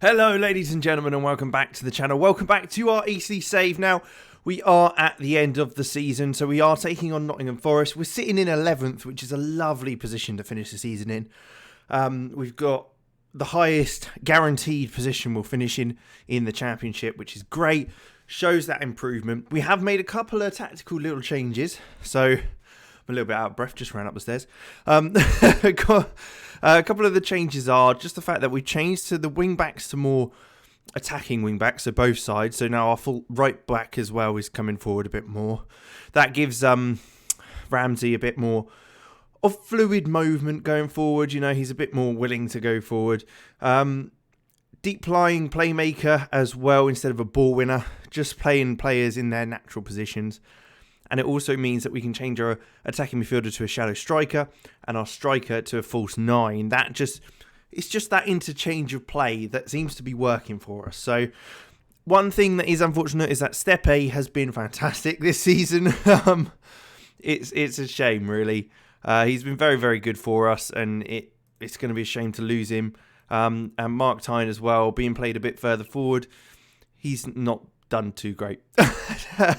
Hello ladies and gentlemen, and welcome back to the channel. Welcome back to our Eastleigh save. Now, we are at the end of the season, so we are taking on Nottingham Forest. We're sitting in 11th, which is a lovely position to finish the season in. We've got the highest guaranteed position we'll finish in the Championship, which is great. Shows that improvement. We have made a couple of tactical little changes, so I'm a little bit out of breath, just ran up the stairs. A couple of the changes are just the fact that we changed to the wing-backs to more attacking wing-backs, so both sides. So now our full right back as well is coming forward a bit more. That gives Ramsey a bit more of fluid movement going forward. You know, he's a bit more willing to go forward. Deep-lying playmaker as well instead of a ball winner. Just playing players in their natural positions. And it also means that we can change our attacking midfielder to a shadow striker and our striker to a false 9. It's just that interchange of play that seems to be working for us. So one thing that is unfortunate is that Stepe has been fantastic this season. It's a shame, really. He's been very, very good for us, and it's going to be a shame to lose him. And Mark Tyne as well, being played a bit further forward. He's not done too great.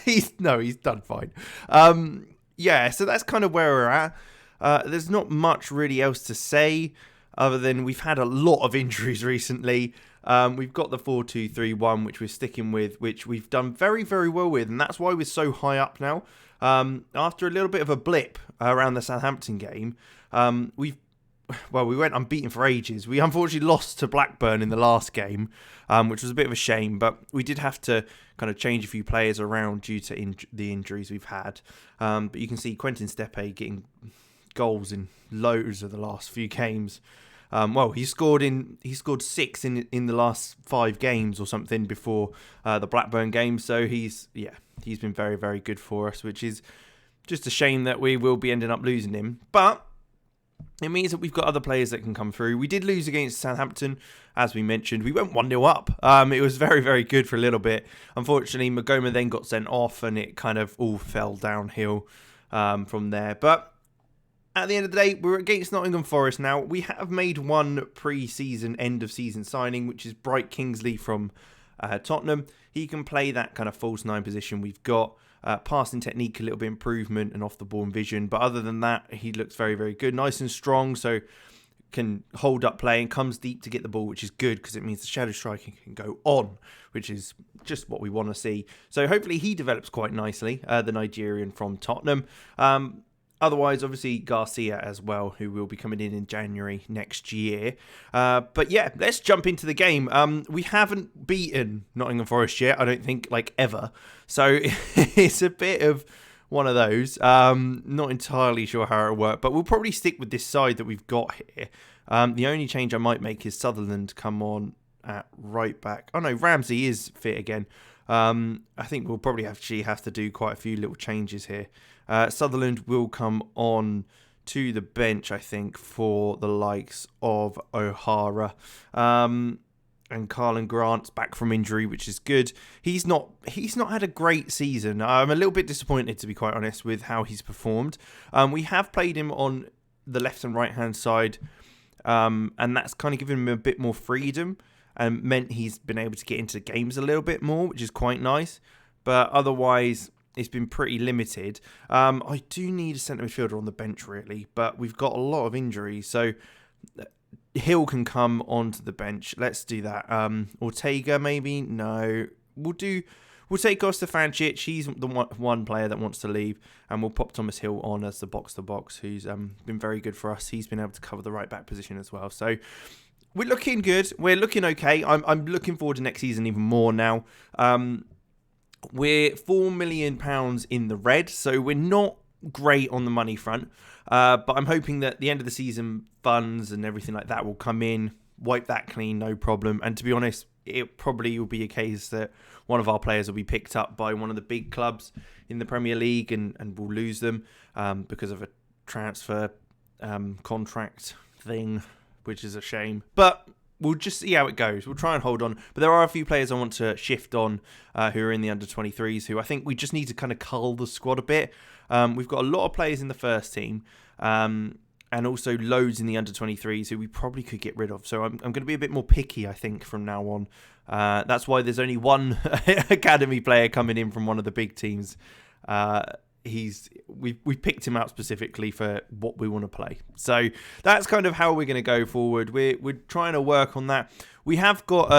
He's done fine. So that's kind of where we're at. There's not much really else to say other than we've had a lot of injuries recently. We've got the 4-2-3-1, which we're sticking with, which we've done very, very well with, and that's why we're so high up now. After a little bit of a blip around the Southampton game, we went unbeaten for ages. We unfortunately lost to Blackburn in the last game, which was a bit of a shame, but we did have to kind of change a few players around due to the injuries we've had. But you can see Quentin Stepe getting goals in loads of the last few games. He scored 6 in the last 5 games or something before the Blackburn game. So he's been very, very good for us, which is just a shame that we will be ending up losing him. But it means that we've got other players that can come through. We did lose against Southampton, as we mentioned. We went 1-0 up. It was very, very good for a little bit. Unfortunately, Magoma then got sent off, and it kind of all fell downhill from there. But at the end of the day, we're against Nottingham Forest now. We have made one pre-season, end-of-season signing, which is Bright Kingsley from Tottenham. He can play that kind of false 9 position we've got. Passing technique, a little bit improvement, and off the ball and vision. But other than that, he looks very, very good. Nice and strong, so can hold up play and comes deep to get the ball, which is good because it means the shadow striking can go on, which is just what we want to see. So hopefully he develops quite nicely, the Nigerian from Tottenham. Otherwise, obviously, Garcia as well, who will be coming in January next year. But yeah, let's jump into the game. We haven't beaten Nottingham Forest yet, I don't think, ever. So it's a bit of one of those. Not entirely sure how it'll work, but we'll probably stick with this side that we've got here. The only change I might make is Sutherland come on at right back. Oh no, Ramsey is fit again. I think we'll probably have to do quite a few little changes here. Sutherland will come on to the bench, I think, for the likes of O'Hara. And Carlin Grant's back from injury, which is good. He's not had a great season. I'm a little bit disappointed, to be quite honest, with how he's performed. We have played him on the left and right hand side, and that's kind of given him a bit more freedom and meant he's been able to get into games a little bit more, which is quite nice. But otherwise, it's been pretty limited. I do need a centre midfielder on the bench, really, but we've got a lot of injuries, so Hill can come onto the bench. Let's do that. Ortega, maybe? No. We'll take Stefancic. He's the one player that wants to leave, and we'll pop Thomas Hill on as the box-to-box, who's been very good for us. He's been able to cover the right-back position as well. So we're looking good. We're looking okay. I'm looking forward to next season even more now. We're £4 million in the red, so we're not great on the money front. But I'm hoping that the end of the season funds and everything like that will come in, wipe that clean, no problem. And to be honest, it probably will be a case that one of our players will be picked up by one of the big clubs in the Premier League and we'll lose them because of a transfer contract thing, which is a shame. But we'll just see how it goes. We'll try and hold on. But there are a few players I want to shift on who are in the under-23s who I think we just need to kind of cull the squad a bit. We've got a lot of players in the first team. and also loads in the under-23s who we probably could get rid of. So I'm going to be a bit more picky, I think, from now on. That's why there's only one academy player coming in from one of the big teams. We picked him out specifically for what we want to play. So that's kind of how we're going to go forward. We're trying to work on that. We have got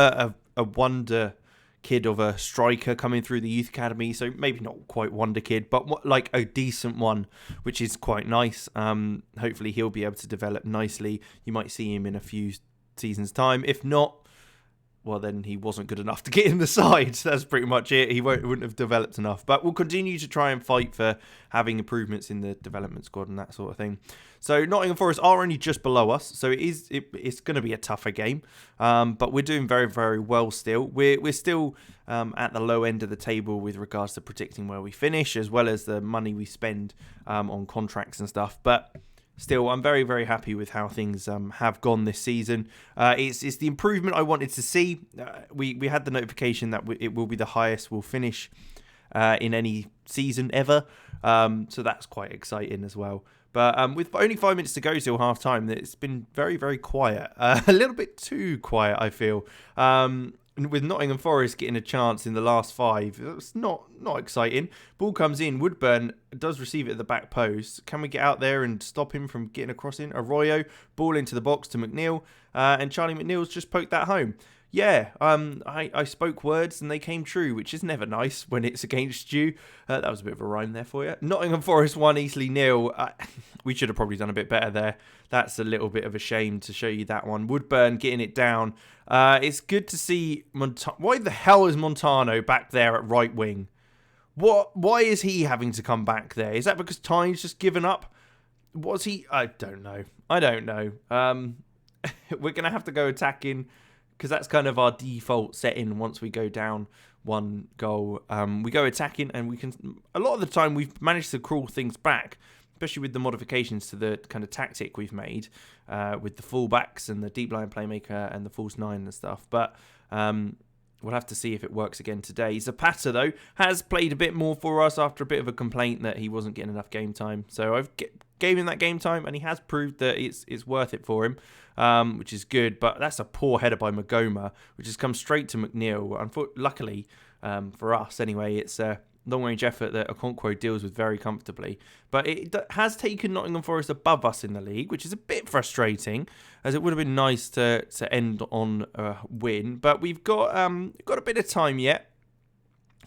a wonder kid of a striker coming through the youth academy, so maybe not quite wonder kid, but like a decent one, which is quite nice. Hopefully he'll be able to develop nicely. You might see him in a few seasons time. If not, well, then he wasn't good enough to get in the side. That's pretty much it. He wouldn't have developed enough. But we'll continue to try and fight for having improvements in the development squad and that sort of thing. So Nottingham Forest are only just below us, so it's going to be a tougher game. But we're doing very, very well still. We're still at the low end of the table with regards to predicting where we finish, as well as the money we spend on contracts and stuff. But still, I'm very, very happy with how things have gone this season. It's the improvement I wanted to see. We had the notification that it will be the highest we'll finish in any season ever. So that's quite exciting as well. But with only 5 minutes to go till half time, it's been very, very quiet. A little bit too quiet, I feel. With Nottingham Forest getting a chance in the last 5, it's not exciting. Ball comes in. Woodburn does receive it at the back post. Can we get out there and stop him from getting across in? Arroyo, ball into the box to McNeil. And Charlie McNeil's just poked that home. Yeah, I spoke words and they came true, which is never nice when it's against you. That was a bit of a rhyme there for you. Nottingham Forest 1, Eastleigh 0. We should have probably done a bit better there. That's a little bit of a shame to show you that one. Woodburn getting it down. It's good to see why the hell is Montano back there at right wing? Why is he having to come back there? Is that because Tyne's just given up? Was he? I don't know. We're going to have to go attacking, because that's kind of our default setting once we go down 1 goal. We go attacking, and we can. A lot of the time, we've managed to crawl things back, especially with the modifications to the kind of tactic we've made with the fullbacks and the deep line playmaker and the false 9 and stuff. But we'll have to see if it works again today. Zapata, though, has played a bit more for us after a bit of a complaint that he wasn't getting enough game time. So I've gave him that game time, and he has proved that it's worth it for him. Which is good, but that's a poor header by Magoma, which has come straight to McNeil. Luckily, for us anyway, it's a long-range effort that Okonkwo deals with very comfortably. But it has taken Nottingham Forest above us in the league, which is a bit frustrating, as it would have been nice to end on a win. But we've got a bit of time yet.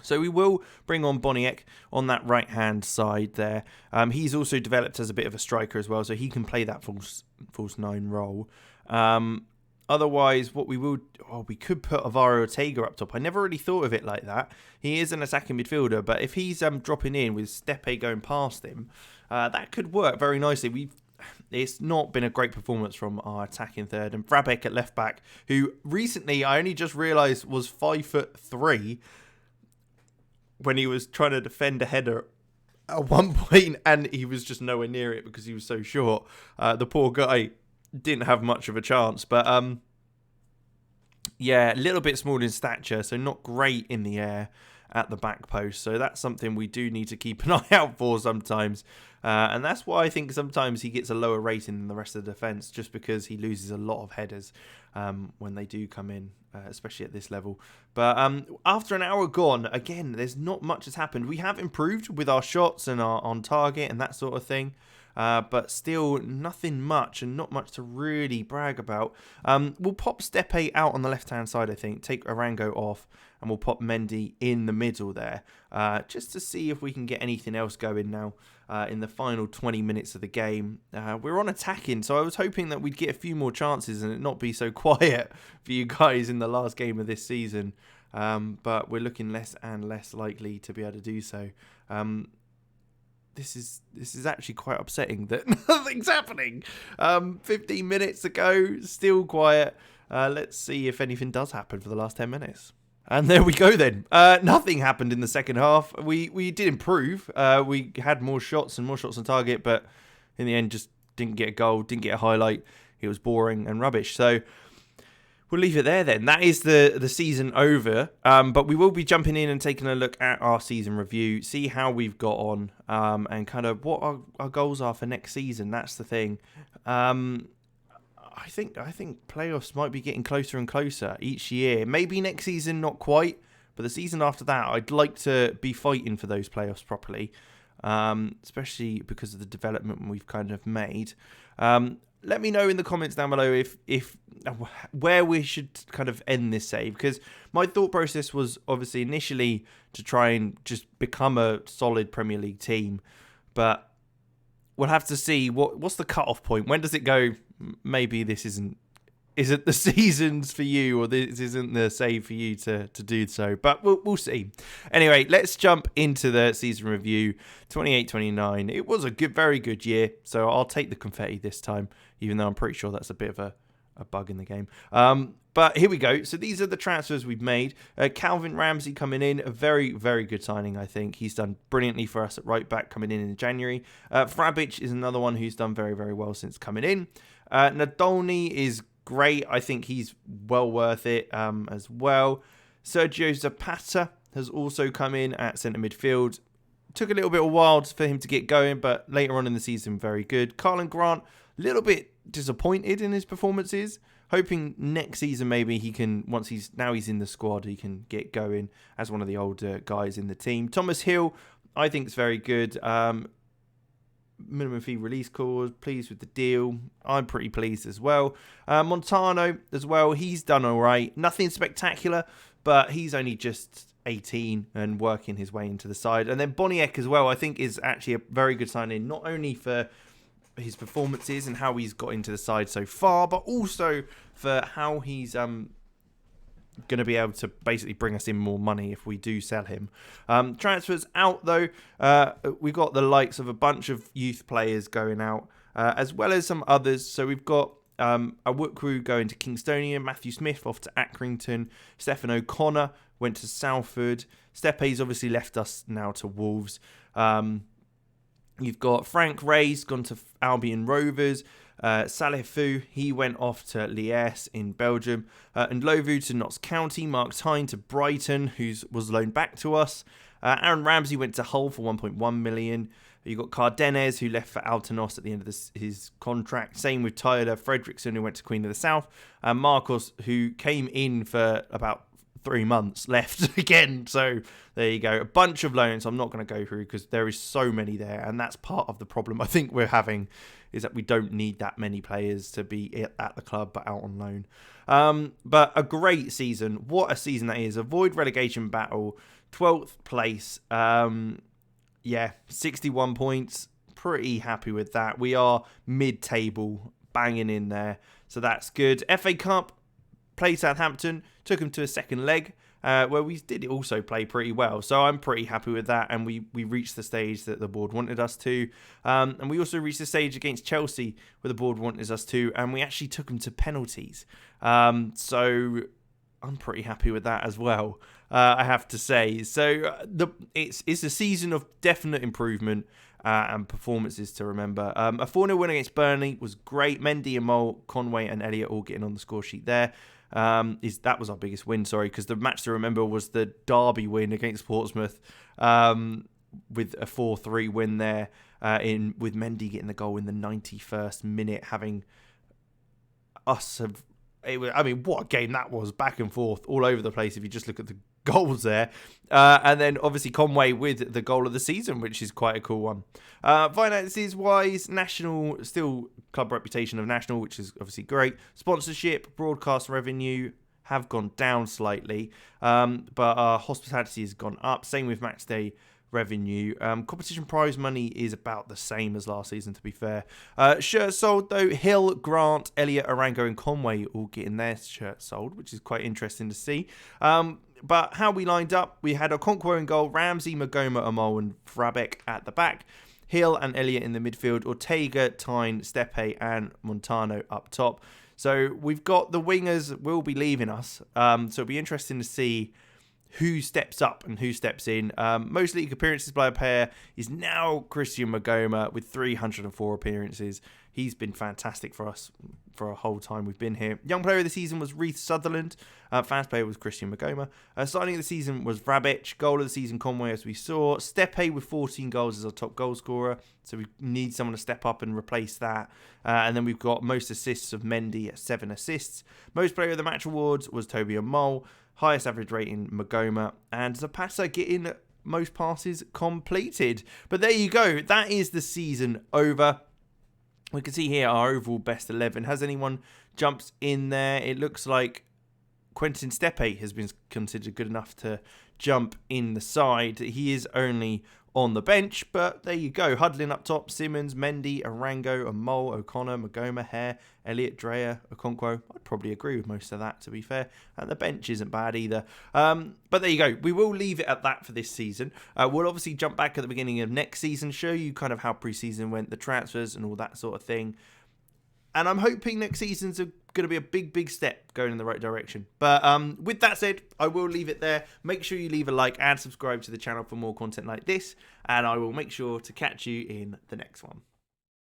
So we will bring on Boniek on that right-hand side there. He's also developed as a bit of a striker as well, so he can play that false 9 role. Otherwise, what we could put Alvaro Ortega up top. I never really thought of it like that. He is an attacking midfielder, but if he's dropping in with Stepe going past him, that could work very nicely. It's not been a great performance from our attacking third. And Vrabek at left-back, who recently, I only just realised, was 5'3", when he was trying to defend a header at one point, and he was just nowhere near it because he was so short. The poor guy didn't have much of a chance, but yeah, a little bit small in stature, so not great in the air at the back post. So that's something we do need to keep an eye out for sometimes. And that's why I think sometimes he gets a lower rating than the rest of the defence, just because he loses a lot of headers when they do come in, especially at this level. But after an hour gone, again, there's not much has happened. We have improved with our shots and our on target and that sort of thing. But still nothing much and not much to really brag about. We'll pop Stepe out on the left-hand side, I think. Take Arango off, and we'll pop Mendy in the middle there. Just to see if we can get anything else going now in the final 20 minutes of the game. We're on attacking, so I was hoping that we'd get a few more chances and it not be so quiet for you guys in the last game of this season. But we're looking less and less likely to be able to do so. This is actually quite upsetting that nothing's happening. 15 minutes to go, still quiet. Let's see if anything does happen for the last 10 minutes. And there we go then. Nothing happened in the second half. We did improve. We had more shots on target, but in the end just didn't get a goal, didn't get a highlight. It was boring and rubbish. So we'll leave it there then. That is the season over. But we will be jumping in and taking a look at our season review, see how we've got on, and kind of what our goals are for next season. That's the thing. I think playoffs might be getting closer and closer each year. Maybe next season, not quite, but the season after that, I'd like to be fighting for those playoffs properly, especially because of the development we've kind of made. Let me know in the comments down below if where we should kind of end this save, because my thought process was obviously initially to try and just become a solid Premier League team, but we'll have to see what's the cut-off point. When does it go? Maybe this isn't the seasons for you, or this isn't the save for you to do so. But we'll see. Anyway, let's jump into the season review. 28-29. It was a very good year, so I'll take the confetti this time, even though I'm pretty sure that's a bit of a bug in the game. But here we go. So these are the transfers we've made. Calvin Ramsey coming in, a very, very good signing, I think. He's done brilliantly for us at right back coming in January. Frabic is another one who's done very, very well since coming in. Nadolny is great. I think he's well worth it as well. Sergio Zapata has also come in at centre midfield. Took a little bit of a while for him to get going, but later on in the season, very good. Carlin Grant, a little bit disappointed in his performances. Hoping next season maybe he can, once he's in the squad, he can get going as one of the older guys in the team. Thomas Hill, I think is very good. Minimum fee release clause, pleased with the deal. I'm pretty pleased as well. Montano as well, he's done all right. Nothing spectacular, but he's only just 18 and working his way into the side. And then Boniek as well, I think is actually a very good signing, not only for his performances and how he's got into the side so far, but also for how he's going to be able to basically bring us in more money if we do sell him. Transfers out though, we've got the likes of a bunch of youth players going out, as well as some others. So we've got Awukwu going to Kingstonian, Matthew Smith off to Accrington, Stephen O'Connor went to Salford, Stepe's obviously left us now to Wolves. You've got Frank Ray's gone to Albion Rovers. Salifu, he went off to Liège in Belgium. And Lovu to Notts County. Mark Tyne to Brighton, who was loaned back to us. Aaron Ramsey went to Hull for 1.1 million. You've got Cardenas, who left for Altanos at the end of his contract. Same with Tyler Fredrickson, who went to Queen of the South. And Marcos, who came in for about 3 months, left again. So there you go. A bunch of loans I'm not going to go through because there is so many there. And that's part of the problem I think we're having, is that we don't need that many players to be at the club but out on loan. But a great season. What a season that is. Avoid relegation battle. 12th place. 61 points. Pretty happy with that. We are mid-table, banging in there. So that's good. FA Cup. Played Southampton, took them to a second leg, where we did also play pretty well. So I'm pretty happy with that, and we reached the stage that the board wanted us to. And we also reached the stage against Chelsea where the board wanted us to, and we actually took them to penalties. So I'm pretty happy with that as well, I have to say. So it's a season of definite improvement and performances to remember. A 4-0 win against Burnley was great. Mendy and Mole, Conway and Elliott all getting on the score sheet there. That was our biggest win, because the match to remember was the Derby win against Portsmouth, with a 4-3 win there, with Mendy getting the goal in the 91st minute, having us have... what a game that was, back and forth, all over the place if you just look at the goals there. And then obviously Conway with the goal of the season, which is quite a cool one. Finances wise, National, still club reputation of National, which is obviously great. Sponsorship, broadcast revenue have gone down slightly, but our hospitality has gone up. Same with matchday revenue. Competition prize money is about the same as last season, to be fair. Shirts sold though, Hill, Grant, Elliott, Arango and Conway all getting their shirts sold, which is quite interesting to see. But how we lined up, we had Okonkwo in goal, Ramsey, Magoma, Amol and Frabeck at the back, Hill and Elliott in the midfield, Ortega, Tyne, Stepe and Montano up top. So we've got the wingers will be leaving us, so it'll be interesting to see who steps up and who steps in. Most league appearances by a player is now Christian Magoma with 304 appearances. He's been fantastic for us for a whole time we've been here. Young player of the season was Reece Sutherland. Fans player was Christian Magoma. Signing of the season was Vrabic. Goal of the season, Conway, as we saw. Stepe with 14 goals as our top goal scorer. So we need someone to step up and replace that. And then we've got most assists of Mendy at 7 assists. Most player of the match awards was Toby Mole. Highest average rating, Magoma. And Zapata getting most passes completed. But there you go. That is the season over. We can see here our overall best 11. Has anyone jumped in there? It looks like Quentin Stepe has been considered good enough to jump in the side. He is only on the bench, but there you go. Huddling up top, Simmons, Mendy, Arango, Amol, O'Connor, Magoma, Hare, Elliott, Dreyer, Okonkwo. I'd probably agree with most of that, to be fair. And the bench isn't bad either. But there you go. We will leave it at that for this season. We'll obviously jump back at the beginning of next season, show you kind of how pre-season went, the transfers and all that sort of thing. And I'm hoping next season's going to be a big step going in the right direction. But with that said, I will leave it there. Make sure you leave a like and subscribe to the channel for more content like this. And I will make sure to catch you in the next one.